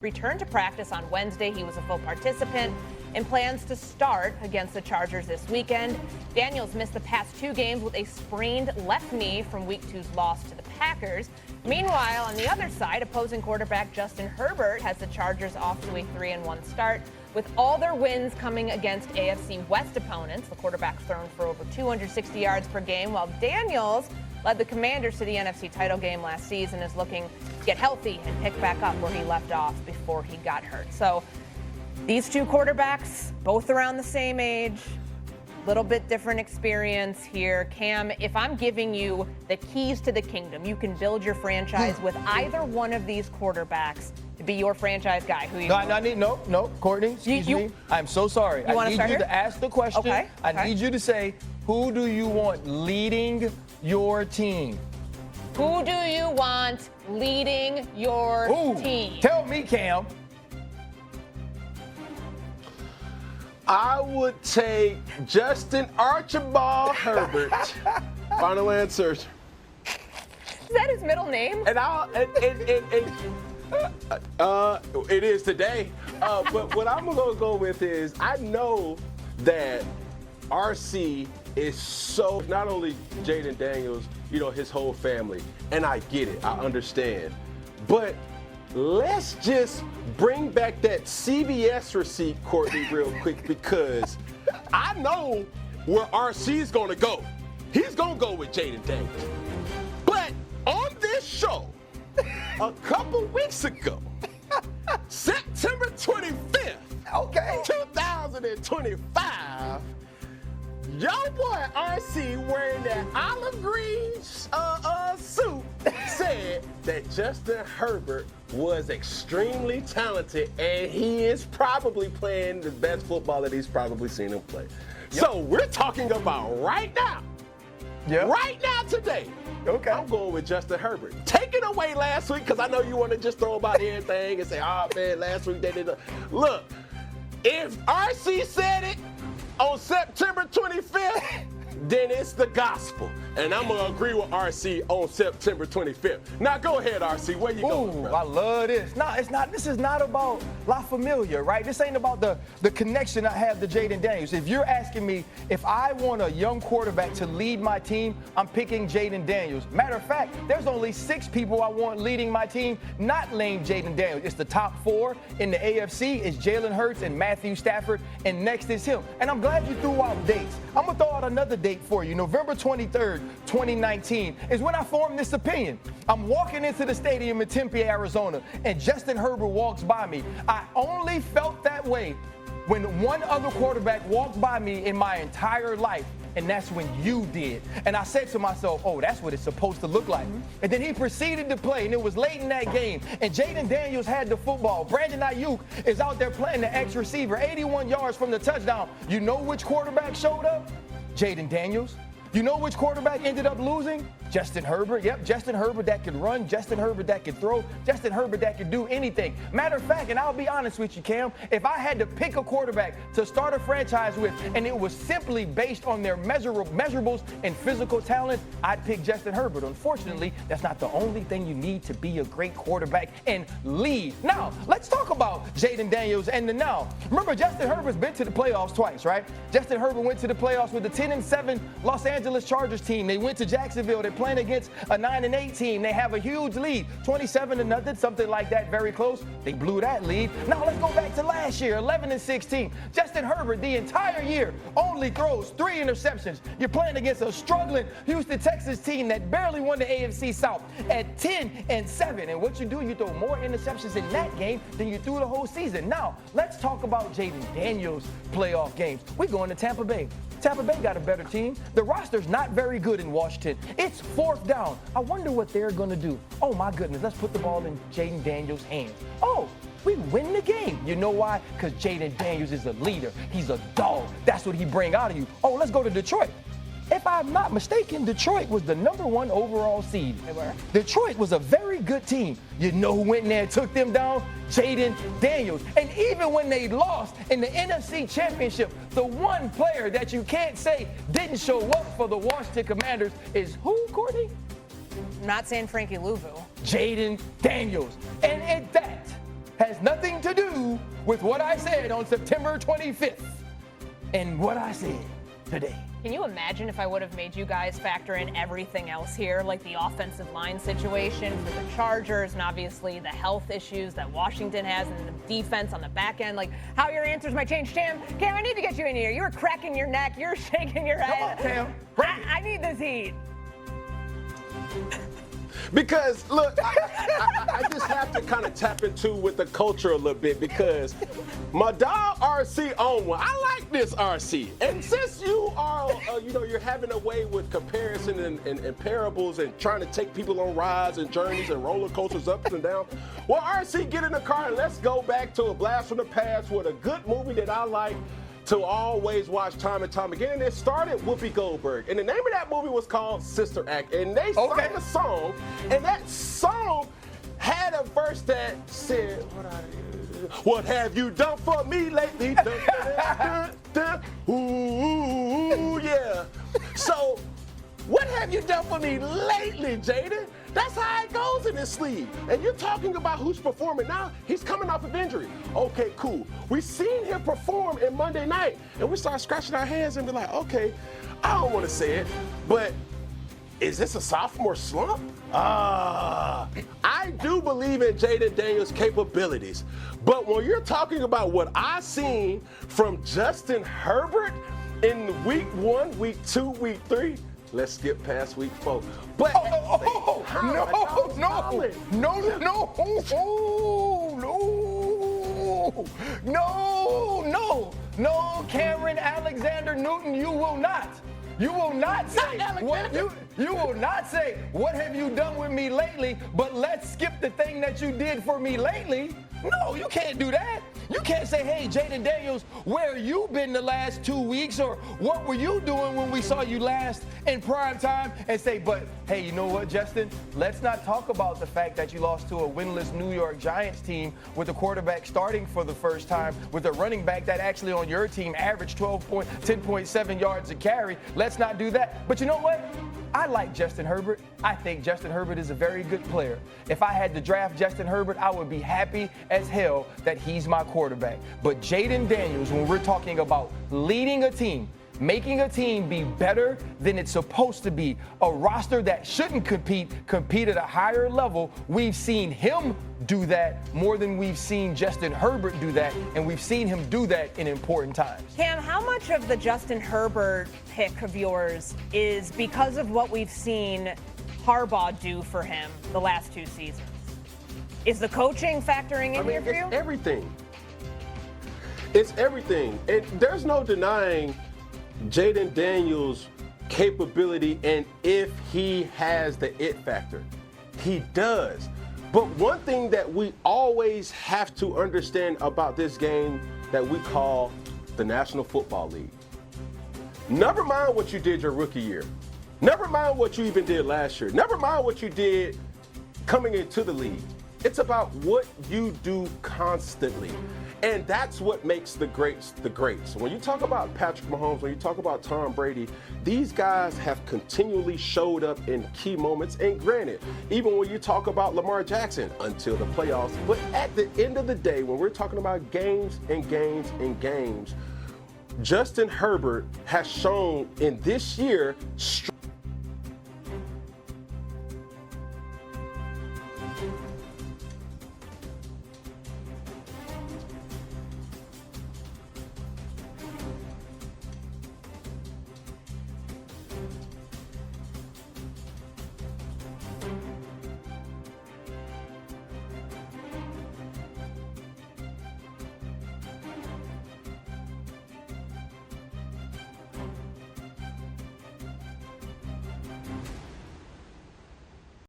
Returned to practice on Wednesday. He was a full participant and plans to start against the Chargers this weekend. Daniels missed the past 2 games with a sprained left knee from Week 2's loss to the Packers. Meanwhile, on the other side, opposing quarterback Justin Herbert has the Chargers off to a 3-1 start, with all their wins coming against AFC West opponents. The quarterback's thrown for over 260 yards per game, while Daniels led the Commanders to the NFC title game last season, is looking to get healthy and pick back up where he left off before he got hurt. So these 2 quarterbacks, both around the same age, little bit different experience here. Cam, if I'm giving you the keys to the kingdom, you can build your franchise with either one of these quarterbacks to be your franchise guy. Who you? No, Courtney, excuse me. I'm so sorry. I need you to ask the question. Okay. I need you to say, who do you want leading your team? Who do you want leading your team? Tell me, Cam. I would take Justin Archibald Herbert. Final answer. Is that his middle name? And it is today. But what I'm gonna go with is, I know that RC is so, not only Jayden Daniels, his whole family, and I get it, I understand, but let's just bring back that CVS receipt, Courtney, real quick, because I know where RC's gonna go. He's gonna go with Jayden Daniels. But on this show, a couple weeks ago, September 25th, 2025, your boy RC, wearing that olive green suit, said that Justin Herbert was extremely talented, and he is probably playing the best football that he's probably seen him play. Yep. So we're talking about right now. Yeah. Right now, today. Okay. I'm going with Justin Herbert. Take it away last week, because I know you want to just throw about everything and say, oh, man, last week they didn't. Look, if RC said it on September 25th, then it's the gospel. And I'm going to agree with RC on September 25th. Now, go ahead, RC. Where you going, bro? I love this. No, it's not. This is not about La Familia, right? This ain't about the connection I have to Jayden Daniels. If you're asking me if I want a young quarterback to lead my team, I'm picking Jayden Daniels. Matter of fact, there's only 6 people I want leading my team, not named Jayden Daniels. It's the top 4 in the AFC. It's Jalen Hurts and Matthew Stafford, and next is him. And I'm glad you threw out dates. I'm going to throw out another date for you. November 23rd, 2019 is when I formed this opinion. I'm walking into the stadium in Tempe, Arizona, and Justin Herbert walks by me. I only felt that way when one other quarterback walked by me in my entire life, and that's when you did. And I said to myself, oh, that's what it's supposed to look like. And then he proceeded to play, and it was late in that game, and Jayden Daniels had the football. Brandon Ayuk is out there playing the X receiver, 81 yards from the touchdown. You know which quarterback showed up? Jayden Daniels. You know which quarterback ended up losing? Justin Herbert. Yep, Justin Herbert that could run, Justin Herbert that could throw, Justin Herbert that could do anything. Matter of fact, and I'll be honest with you, Cam, if I had to pick a quarterback to start a franchise with, and it was simply based on their measurables and physical talent, I'd pick Justin Herbert. Unfortunately, that's not the only thing you need to be a great quarterback and lead. Now, let's talk about Jayden Daniels and the now. Remember, Justin Herbert's been to the playoffs twice, right? Justin Herbert went to the playoffs with the 10-7 Los Angeles Chargers team. They went to Jacksonville. They're playing against a 9-8 team. They have a huge lead, 27-0, something like that, very close. They blew that lead. Now let's go back to last year, 11-16. Justin Herbert, the entire year, only throws 3 interceptions. You're playing against a struggling Houston Texans team that barely won the AFC South at 10-7. And what you do, you throw more interceptions in that game than you threw the whole season. Now, let's talk about Jayden Daniels' playoff games. We're going to Tampa Bay. Tampa Bay got a better team. The roster's not very good in Washington. It's 4th down. I wonder what they're going to do. Oh, my goodness. Let's put the ball in Jayden Daniels' hands. Oh, we win the game. You know why? Because Jayden Daniels is a leader. He's a dog. That's what he brings out of you. Oh, let's go to Detroit. If I'm not mistaken, Detroit was the #1 overall seed. They were. Detroit was a very good team. You know who went in there and took them down? Jayden Daniels. And even when they lost in the NFC Championship, the one player that you can't say didn't show up for the Washington Commanders is who, Courtney? I'm not saying Frankie Louvu. Jayden Daniels. And that has nothing to do with what I said on September 25th and what I said today. Can you imagine if I would have made you guys factor in everything else here, like the offensive line situation for the Chargers and obviously the health issues that Washington has and the defense on the back end? Like, how your answers might change. Cam, I need to get you in here. You were cracking your neck. You're shaking your head. Come on, Cam. I need this heat. Because, look, I just have to kind of tap into with the culture a little bit because my dog RC on one. I like this RC. And since you are, you're having a way with comparison and parables and trying to take people on rides and journeys and roller coasters up and down, well, RC, get in the car and let's go back to a blast from the past with a good movie that I like to always watch time and time again. And it started Whoopi Goldberg. And the name of that movie was called Sister Act. And they sang a song, and that song had a verse that said, what have you done for me lately? Dun, dun, dun, dun. Ooh, yeah. So, what have you done for me lately, Jayden? That's how it goes in this league. And you're talking about who's performing now. He's coming off of injury. Okay, cool. We seen him perform in Monday night, and we start scratching our hands and be like, okay, I don't want to say it, but is this a sophomore slump? I do believe in Jayden Daniels' capabilities, but when you're talking about what I seen from Justin Herbert in week 1, week 2, week 3, let's skip past week 4. But no, Cameron Alexander Newton, you will not. You will not say you will not say, what have you done with me lately? But let's skip the thing that you did for me lately. No, you can't do that. You can't say, hey, Jayden Daniels, where you been the last 2 weeks, or what were you doing when we saw you last in prime time, and say, but hey, you know what, Justin? Let's not talk about the fact that you lost to a winless New York Giants team with a quarterback starting for the first time, with a running back that actually on your team averaged 10.7 yards a carry. Let's not do that. But you know what? I like Justin Herbert. I think Justin Herbert is a very good player. If I had to draft Justin Herbert, I would be happy as hell that he's my quarterback. But Jayden Daniels, when we're talking about leading a team, making a team be better than it's supposed to be, a roster that shouldn't compete at a higher level, we've seen him do that more than we've seen Justin Herbert do that, and we've seen him do that in important times. Cam, how much of the Justin Herbert pick of yours is because of what we've seen Harbaugh do for him the last 2 seasons? Is the coaching factoring in here for you? It's everything. It's everything. And there's no denying Jayden Daniels' capability and if he has the it factor. He does. But one thing that we always have to understand about this game that we call the National Football League. Never mind what you did your rookie year. Never mind what you even did last year. Never mind what you did coming into the league. It's about what you do constantly. And that's what makes the greats the greats. When you talk about Patrick Mahomes, when you talk about Tom Brady, these guys have continually showed up in key moments. And granted, even when you talk about Lamar Jackson until the playoffs, but at the end of the day, when we're talking about games and games and games, Justin Herbert has shown in this year